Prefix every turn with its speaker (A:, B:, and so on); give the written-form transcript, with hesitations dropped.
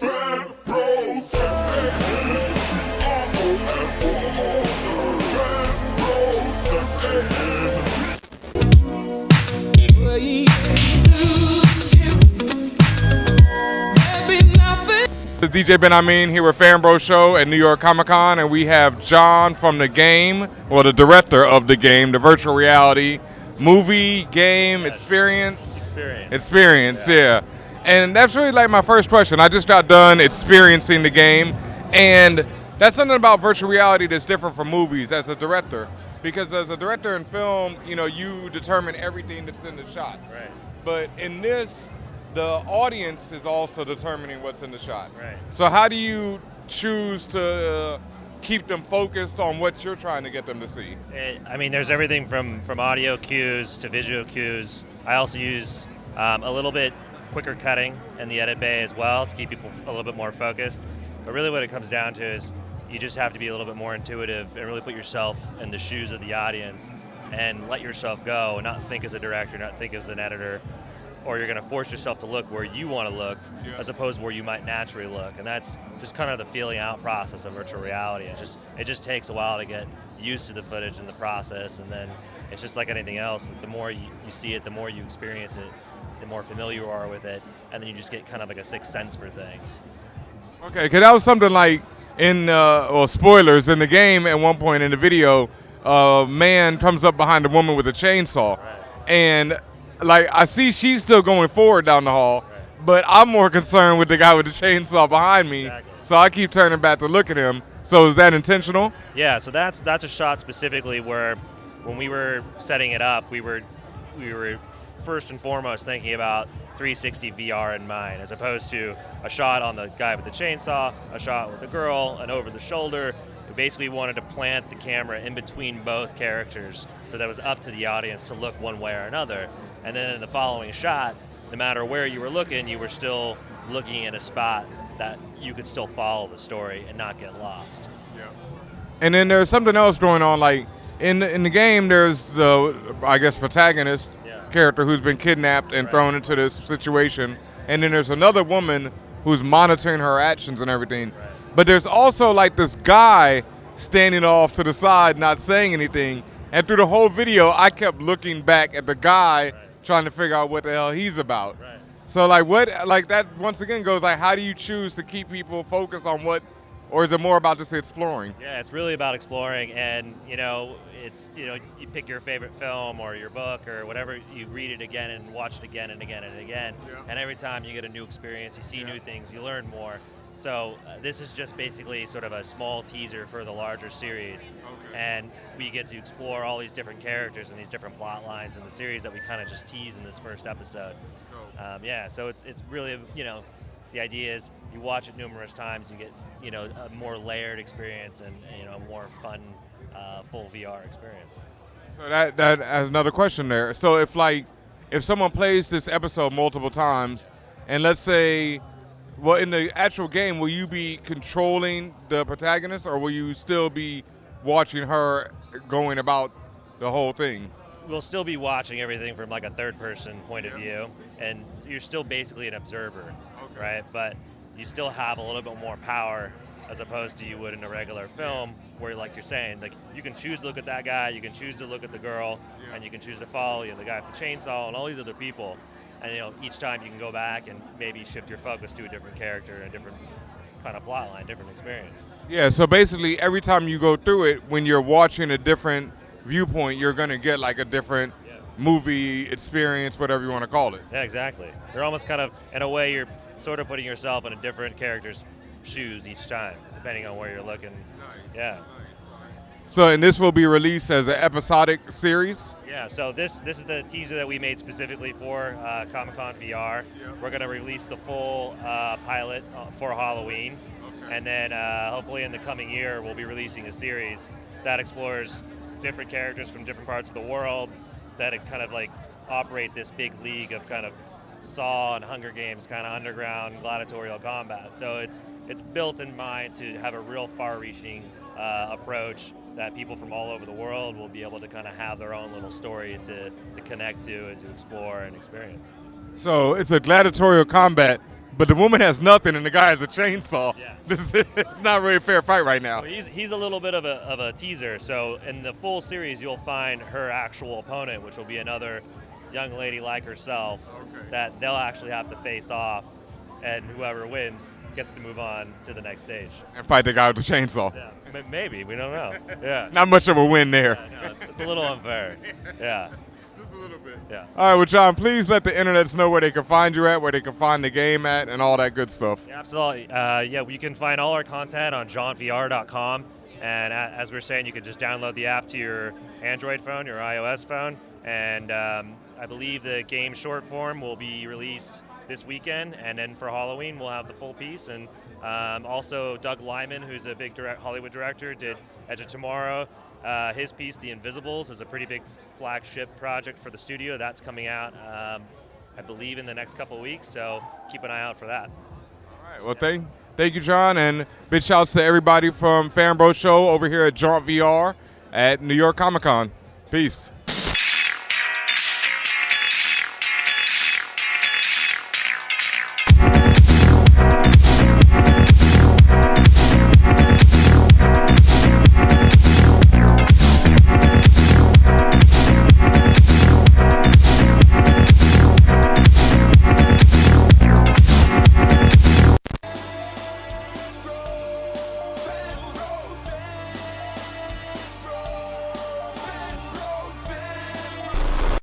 A: This is DJ Benhameen here with Fanbro Show at New York Comic Con, and we have John from the game, well, the director of the game, the virtual reality movie game experience. Yeah. And that's really like my first question. I just got done experiencing the game, and that's something about virtual reality that's different from movies as a director. Because as a director in film, you know, you determine everything that's in the shot.
B: Right.
A: But in this, the audience is also determining what's in the shot.
B: Right.
A: So how do you choose to keep them focused on what you're trying to get them to see?
B: I mean, there's everything from audio cues to visual cues. I also use a little bit quicker cutting in the edit bay as well to keep people a little bit more focused. But really what it comes down to is you just have to be a little bit more intuitive and really put yourself in the shoes of the audience and let yourself go and not think as a director, not think as an editor, or you're going to force yourself to look where you want to look as opposed to where you might naturally look. And that's just kind of the feeling out process of virtual reality. It just takes a while to get used to the footage and the process, and then it's just like anything else. The more you see it, the more you experience it, the more familiar you are with it, and then you just get kind of like a sixth sense for things.
A: Okay, because that was something like in, spoilers, in the game at one point in the video, a man comes up behind a woman with a chainsaw.
B: Right.
A: And like, I see she's still going forward down the hall,
B: right,
A: but I'm more concerned with the guy with the chainsaw behind me.
B: Exactly.
A: So I keep turning back to look at him. So is that intentional?
B: Yeah, so that's a shot specifically where when we were setting it up, we were first and foremost thinking about 360 VR in mind, as opposed to a shot on the guy with the chainsaw, a shot with the girl, and over the shoulder. We basically wanted to plant the camera in between both characters so that it was up to the audience to look one way or another. And then in the following shot, no matter where you were looking, you were still looking at a spot that you could still follow the story and not get lost.
A: Yeah. And then there's something else going on, like in the game there's the, I guess, protagonist character who's been kidnapped and thrown into this situation, and then there's another woman who's monitoring her actions and everything.
B: Right.
A: But there's also like this guy standing off to the side not saying anything, and through the whole video I kept looking back at the guy trying to figure out what the hell he's about.
B: Right.
A: So like what, like that once again goes like, how do you choose to keep people focused on what, or is it more about just exploring?
B: Yeah, it's really about exploring, and it's you pick your favorite film or your book or whatever, you read it again and watch it again and again and again, and every time you get a new experience, you see new things, you learn more. So this is just basically sort of a small teaser for the larger series, and we get to explore all these different characters and these different plot lines in the series that we kind of just tease in this first episode. So it's really, the idea is you watch it numerous times, you get a more layered experience and a more fun, full VR experience.
A: So that has another question there. So if someone plays this episode multiple times, and let's say, well, in the actual game, will you be controlling the protagonist, or will you still be watching her going about the whole thing?
B: We'll still be watching everything from like a third-person point of view, and you're still basically an observer, right? But you still have a little bit more power as opposed to you would in a regular film, where, like you're saying, like you can choose to look at that guy, you can choose to look at the girl, and you can choose to follow the guy with the chainsaw and all these other people. And each time you can go back and maybe shift your focus to a different character, a different kind of plot line, different experience.
A: Yeah, so basically every time you go through it, when you're watching a different viewpoint, you're going to get like a different movie experience, whatever you want to call it.
B: Yeah, exactly. You're almost kind of, in a way, you're sort of putting yourself in a different character's shoes each time, depending on where you're looking.
A: Nice.
B: Yeah.
A: So, and this will be released as an episodic series?
B: Yeah, so this is the teaser that we made specifically for Comic-Con VR. We're going to release the full pilot for Halloween. And then hopefully in the coming year, we'll be releasing a series that explores different characters from different parts of the world that kind of like operate this big league of kind of Saw and Hunger Games kind of underground gladiatorial combat. So it's built in mind to have a real far-reaching approach that people from all over the world will be able to kind of have their own little story to connect to and to explore and experience.
A: So it's a gladiatorial combat, but the woman has nothing and the guy has a chainsaw.
B: Yeah.
A: It's not really a fair fight right now.
B: Well, he's a little bit of a teaser. So in the full series, you'll find her actual opponent, which will be another young lady like herself, that they'll actually have to face off, and whoever wins gets to move on to the next stage.
A: And fight the guy with the chainsaw.
B: Yeah, maybe, we don't know. Yeah.
A: Not much of a win there.
B: Yeah, no, it's a little unfair. Yeah.
A: Just a little bit.
B: Yeah.
A: All right, well, John, please let the internets know where they can find you at, where they can find the game at, and all that good stuff.
B: Yeah, absolutely. You can find all our content on JauntVR.com. And as we were saying, you can just download the app to your Android phone, your iOS phone. And I believe the game short form will be released this weekend. And then for Halloween, we'll have the full piece. And also, Doug Lyman, who's a big Hollywood director, did Edge of Tomorrow. His piece, The Invisibles, is a pretty big flagship project for the studio. That's coming out, I believe, in the next couple of weeks. So keep an eye out for that.
A: All right. Well, thank you, John, and big shouts to everybody from Fan Bro Show over here at Jaunt VR at New York Comic Con. Peace.